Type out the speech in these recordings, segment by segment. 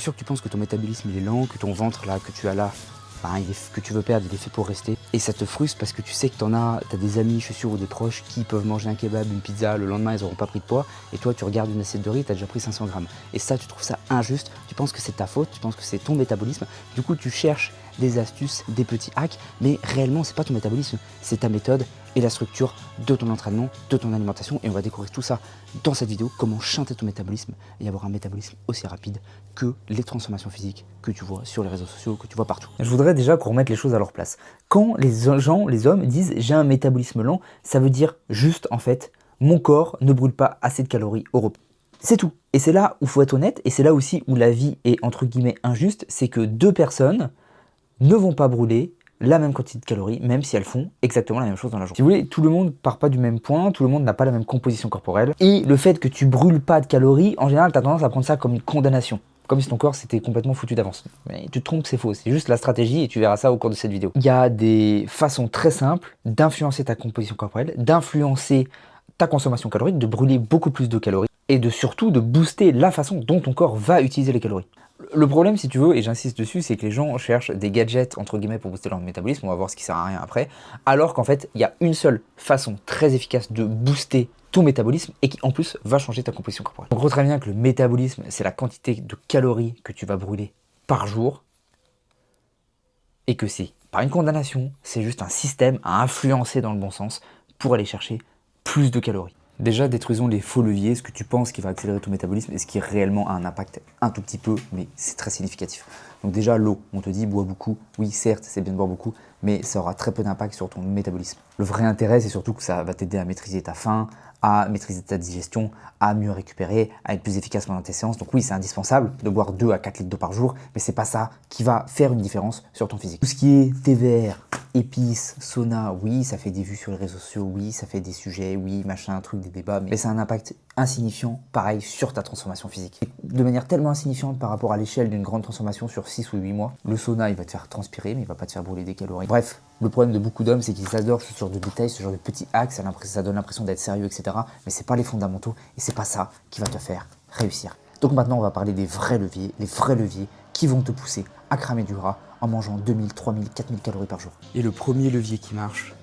sûr que tu penses que ton métabolisme il est lent, que ton ventre là, que tu as là, que tu veux perdre, il est fait pour rester. Et ça te frustre parce que tu sais que t'as des amis, je suis sûr, ou des proches qui peuvent manger un kebab, une pizza, le lendemain ils n'auront pas pris de poids. Et toi tu regardes une assiette de riz, t'as déjà pris 500 grammes. Et ça tu trouves ça injuste, tu penses que c'est ta faute, tu penses que c'est ton métabolisme. Du coup tu cherches des astuces, des petits hacks, mais réellement c'est pas ton métabolisme, c'est ta méthode et la structure de ton entraînement, de ton alimentation. Et on va découvrir tout ça dans cette vidéo, comment chanter ton métabolisme et avoir un métabolisme aussi rapide que les transformations physiques que tu vois sur les réseaux sociaux, que tu vois partout. Je voudrais déjà qu'on remette les choses à leur place. Quand les hommes disent j'ai un métabolisme lent, ça veut dire juste en fait, mon corps ne brûle pas assez de calories au repas. C'est tout. Et c'est là où il faut être honnête, et c'est là aussi où la vie est entre guillemets injuste, c'est que deux personnes ne vont pas brûler la même quantité de calories, même si elles font exactement la même chose dans la journée. Si vous voulez, tout le monde part pas du même point, tout le monde n'a pas la même composition corporelle, et le fait que tu brûles pas de calories, en général, tu as tendance à prendre ça comme une condamnation. Comme si ton corps s'était complètement foutu d'avance. Mais tu te trompes, c'est faux, c'est juste la stratégie et tu verras ça au cours de cette vidéo. Il y a des façons très simples d'influencer ta composition corporelle, d'influencer ta consommation calorique, de brûler beaucoup plus de calories et surtout de booster la façon dont ton corps va utiliser les calories. Le problème, si tu veux, et j'insiste dessus, c'est que les gens cherchent des gadgets, entre guillemets, pour booster leur métabolisme, on va voir ce qui sert à rien après, alors qu'en fait, il y a une seule façon très efficace de booster ton métabolisme et qui, en plus, va changer ta composition corporelle. Donc, retenez bien que le métabolisme, c'est la quantité de calories que tu vas brûler par jour et que c'est pas une condamnation, c'est juste un système à influencer dans le bon sens pour aller chercher plus de calories. Déjà, détruisons les faux leviers, ce que tu penses qui va accélérer ton métabolisme et ce qui réellement a un impact un tout petit peu, mais c'est très significatif. Donc déjà, l'eau, on te dit bois beaucoup. Oui, certes, c'est bien de boire beaucoup, mais ça aura très peu d'impact sur ton métabolisme. Le vrai intérêt, c'est surtout que ça va t'aider à maîtriser ta faim, à maîtriser ta digestion, à mieux récupérer, à être plus efficace pendant tes séances. Donc oui, c'est indispensable de boire 2 à 4 litres d'eau par jour, mais c'est pas ça qui va faire une différence sur ton physique. Tout ce qui est thé vert, épices, sauna, oui, ça fait des vues sur les réseaux sociaux, oui, ça fait des sujets, oui, machin, truc, des débats, mais ça a un impact insignifiant, pareil, sur ta transformation physique. De manière tellement insignifiante par rapport à l'échelle d'une grande transformation sur 6 ou 8 mois, le sauna, il va te faire transpirer, mais il va pas te faire brûler des calories. Bref, le problème de beaucoup d'hommes, c'est qu'ils adorent ce genre de détails, ce genre de petits hacks, ça donne l'impression d'être sérieux, etc. Mais c'est pas les fondamentaux, et c'est pas ça qui va te faire réussir. Donc maintenant, on va parler des vrais leviers, les vrais leviers qui vont te pousser à cramer du gras en mangeant 2000, 3000, 4000 calories par jour. Et le premier levier qui marche,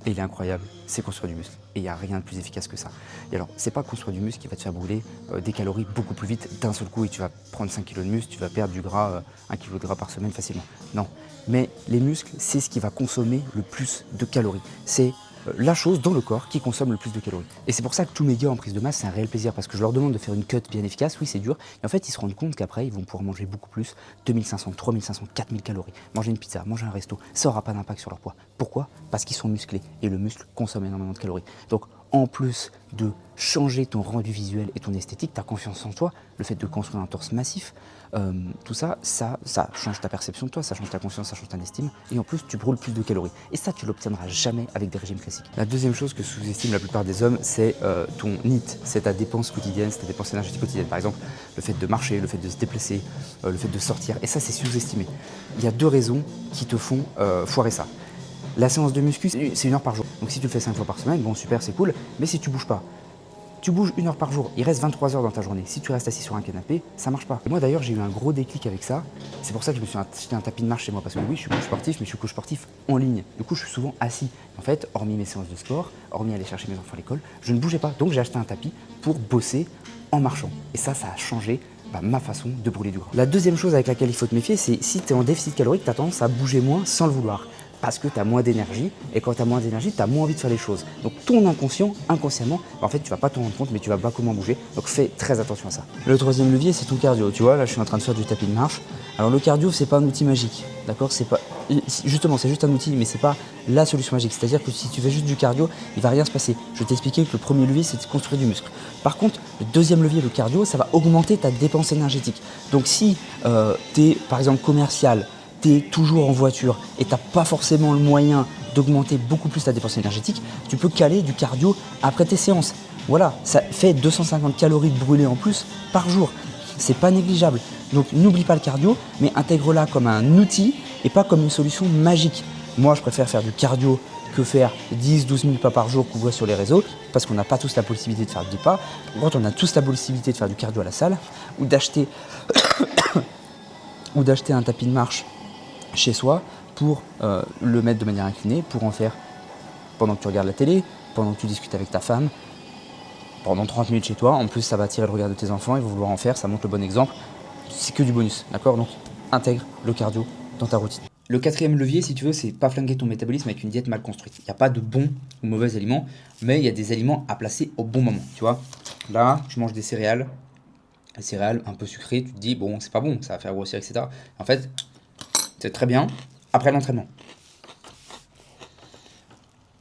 et il est incroyable, c'est construire du muscle. Et il n'y a rien de plus efficace que ça. Et alors, c'est pas construire du muscle qui va te faire brûler des calories beaucoup plus vite d'un seul coup et tu vas prendre 5 kg de muscle, tu vas perdre du gras, 1 kg de gras par semaine facilement. Non. Mais les muscles, c'est ce qui va consommer le plus de calories. C'est la chose dans le corps qui consomme le plus de calories. Et c'est pour ça que tous mes gars en prise de masse, c'est un réel plaisir parce que je leur demande de faire une cut bien efficace, oui c'est dur, et en fait ils se rendent compte qu'après ils vont pouvoir manger beaucoup plus, 2500, 3500, 4000 calories, manger une pizza, manger un resto, ça n'aura pas d'impact sur leur poids. Pourquoi? Parce qu'ils sont musclés et le muscle consomme énormément de calories. Donc en plus de changer ton rendu visuel et ton esthétique, ta confiance en toi, le fait de construire un torse massif, tout ça, ça change ta perception de toi, ça change ta confiance, ça change ta estime, et en plus tu brûles plus de calories. Et ça, tu l'obtiendras jamais avec des régimes classiques. La deuxième chose que sous-estiment la plupart des hommes, c'est ton NEAT, c'est ta dépense quotidienne, c'est ta dépense énergétique quotidienne. Par exemple, le fait de marcher, le fait de se déplacer, le fait de sortir, et ça c'est sous-estimé. Il y a 2 raisons qui te font foirer ça. La séance de muscu, c'est 1 heure par jour. Donc si tu le fais 5 fois par semaine, bon super, c'est cool, mais si tu bouges pas, tu bouges 1 heure par jour, il reste 23 heures dans ta journée. Si tu restes assis sur un canapé, ça marche pas. Et moi d'ailleurs, j'ai eu un gros déclic avec ça. C'est pour ça que je me suis acheté un tapis de marche chez moi. Parce que oui, je suis coach sportif, mais je suis coach sportif en ligne. Du coup, je suis souvent assis. En fait, hormis mes séances de sport, hormis aller chercher mes enfants à l'école, je ne bougeais pas. Donc j'ai acheté un tapis pour bosser en marchant. Et ça a changé ma façon de brûler du gras. La deuxième chose avec laquelle il faut te méfier, c'est si tu es en déficit calorique, tu as tendance à bouger moins sans le vouloir. Parce que tu as moins d'énergie, et quand tu as moins d'énergie, tu as moins envie de faire les choses. Donc ton inconscient, inconsciemment, en fait tu vas pas t'en rendre compte, mais tu vas pas comment bouger, donc fais très attention à ça. Le troisième levier, c'est ton cardio. Tu vois, là je suis en train de faire du tapis de marche. Alors le cardio, c'est pas un outil magique, d'accord? C'est pas, justement, c'est juste un outil, mais c'est pas la solution magique. C'est-à-dire que si tu fais juste du cardio, il va rien se passer. Je vais t'expliquer que le premier levier, c'est de construire du muscle. Par contre, le deuxième levier, le cardio, ça va augmenter ta dépense énergétique. Donc si tu es par exemple commercial, tu es toujours en voiture et tu n'as pas forcément le moyen d'augmenter beaucoup plus ta dépense énergétique, tu peux caler du cardio après tes séances. Voilà, ça fait 250 calories de brûlées en plus par jour. C'est pas négligeable. Donc n'oublie pas le cardio, mais intègre-la comme un outil et pas comme une solution magique. Moi, je préfère faire du cardio que faire 10-12 000 pas par jour qu'on voit sur les réseaux, parce qu'on n'a pas tous la possibilité de faire des pas. Par contre, on a tous la possibilité de faire du cardio à la salle ou d'acheter ou d'acheter un tapis de marche chez soi pour le mettre de manière inclinée, pour en faire pendant que tu regardes la télé, pendant que tu discutes avec ta femme, pendant 30 minutes chez toi. En plus, ça va attirer le regard de tes enfants, ils vont vouloir en faire, ça montre le bon exemple. C'est que du bonus, d'accord? Donc, intègre le cardio dans ta routine. Le quatrième levier, si tu veux, c'est pas flinguer ton métabolisme avec une diète mal construite. Il n'y a pas de bons ou mauvais aliments, mais il y a des aliments à placer au bon moment. Tu vois, là, tu manges des céréales, les céréales un peu sucrées, tu te dis, bon, c'est pas bon, ça va faire grossir, etc. En fait, c'est très bien après l'entraînement.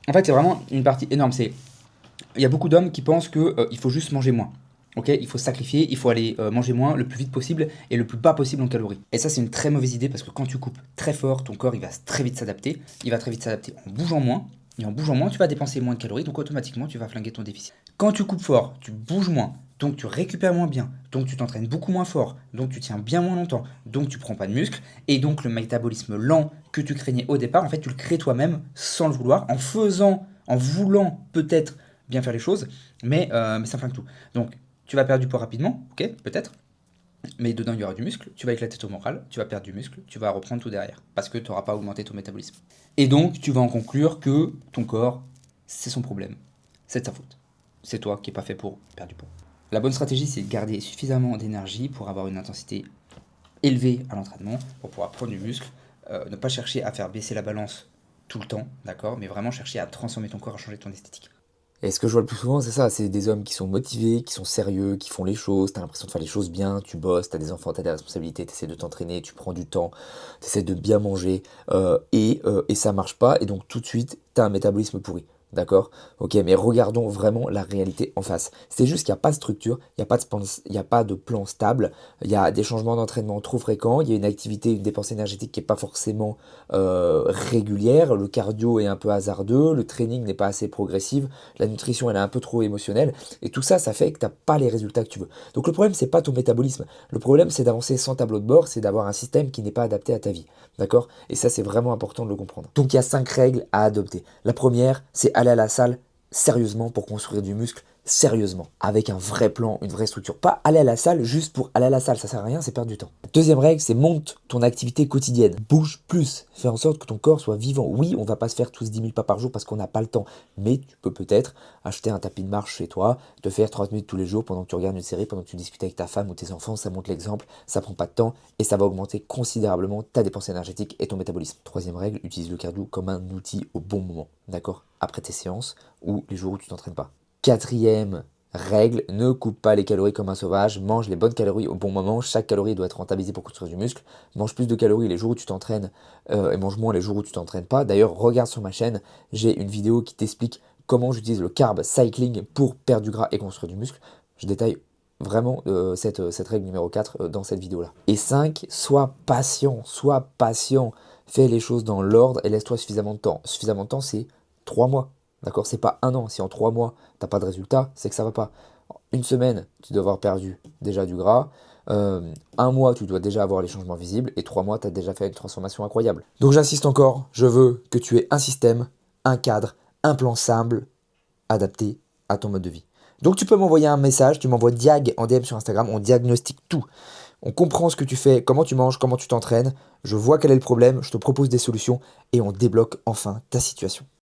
En fait, c'est vraiment une partie énorme. Il y a beaucoup d'hommes qui pensent qu'il faut juste manger moins. Ok, il faut sacrifier, il faut aller manger moins le plus vite possible et le plus bas possible en calories. Et ça, c'est une très mauvaise idée parce que quand tu coupes très fort, ton corps il va très vite s'adapter. Il va très vite s'adapter en bougeant moins. Et en bougeant moins, tu vas dépenser moins de calories, donc automatiquement, tu vas flinguer ton déficit. Quand tu coupes fort, tu bouges moins, donc tu récupères moins bien, donc tu t'entraînes beaucoup moins fort, donc tu tiens bien moins longtemps, donc tu prends pas de muscles, et donc le métabolisme lent que tu craignais au départ, en fait, tu le crées toi-même sans le vouloir, en voulant peut-être bien faire les choses, mais ça flingue tout. Donc, tu vas perdre du poids rapidement, ok, peut-être, mais dedans il y aura du muscle, tu vas éclater ton moral, tu vas perdre du muscle, tu vas reprendre tout derrière, parce que tu n'auras pas augmenté ton métabolisme. Et donc, tu vas en conclure que ton corps, c'est son problème, c'est de sa faute. C'est toi qui n'es pas fait pour perdre du poids. La bonne stratégie, c'est de garder suffisamment d'énergie pour avoir une intensité élevée à l'entraînement, pour pouvoir prendre du muscle, ne pas chercher à faire baisser la balance tout le temps, d'accord, mais vraiment chercher à transformer ton corps, à changer ton esthétique. Et ce que je vois le plus souvent, c'est ça, c'est des hommes qui sont motivés, qui sont sérieux, qui font les choses, t'as l'impression de faire les choses bien, tu bosses, t'as des enfants, t'as des responsabilités, t'essaies de t'entraîner, tu prends du temps, t'essaies de bien manger, et ça marche pas, et donc tout de suite, t'as un métabolisme pourri. D'accord? Ok, mais regardons vraiment la réalité en face. C'est juste qu'il n'y a pas de structure, il n'y a pas de plan stable, il y a des changements d'entraînement trop fréquents, il y a une activité, une dépense énergétique qui n'est pas forcément régulière, le cardio est un peu hasardeux, le training n'est pas assez progressif, la nutrition elle est un peu trop émotionnelle, et tout ça, ça fait que tu n'as pas les résultats que tu veux. Donc le problème, c'est pas ton métabolisme, le problème c'est d'avancer sans tableau de bord, c'est d'avoir un système qui n'est pas adapté à ta vie. D'accord? Et ça, c'est vraiment important de le comprendre. Donc il y a 5 règles à adopter. La première, c'est aller à la salle sérieusement pour construire du muscle, sérieusement, avec un vrai plan, une vraie structure. Pas aller à la salle juste pour aller à la salle, ça sert à rien, c'est perdre du temps. Deuxième règle, c'est monte ton activité quotidienne. Bouge plus, fais en sorte que ton corps soit vivant. Oui, on va pas se faire tous 10 000 pas par jour parce qu'on n'a pas le temps, mais tu peux peut-être acheter un tapis de marche chez toi, te faire 30 minutes tous les jours pendant que tu regardes une série, pendant que tu discutes avec ta femme ou tes enfants, ça montre l'exemple, ça prend pas de temps et ça va augmenter considérablement ta dépense énergétique et ton métabolisme. Troisième règle, utilise le cardio comme un outil au bon moment, d'accord? Après tes séances ou les jours où tu t'entraînes pas. Quatrième règle, ne coupe pas les calories comme un sauvage, mange les bonnes calories au bon moment, chaque calorie doit être rentabilisée pour construire du muscle, mange plus de calories les jours où tu t'entraînes et mange moins les jours où tu t'entraînes pas. D'ailleurs, regarde sur ma chaîne, j'ai une vidéo qui t'explique comment j'utilise le carb cycling pour perdre du gras et construire du muscle. Je détaille vraiment cette règle numéro 4 dans cette vidéo-là. Et 5, sois patient, fais les choses dans l'ordre et laisse-toi suffisamment de temps. Suffisamment de temps, c'est 3 mois. D'accord? C'est pas un an. Si en 3 mois, t'as pas de résultat, c'est que ça va pas. Une semaine, tu dois avoir perdu déjà du gras. Un mois, tu dois déjà avoir les changements visibles. Et 3 mois, tu as déjà fait une transformation incroyable. Donc j'insiste encore, je veux que tu aies un système, un cadre, un plan simple, adapté à ton mode de vie. Donc tu peux m'envoyer un message, tu m'envoies Diag en DM sur Instagram, on diagnostique tout. On comprend ce que tu fais, comment tu manges, comment tu t'entraînes. Je vois quel est le problème, je te propose des solutions et on débloque enfin ta situation.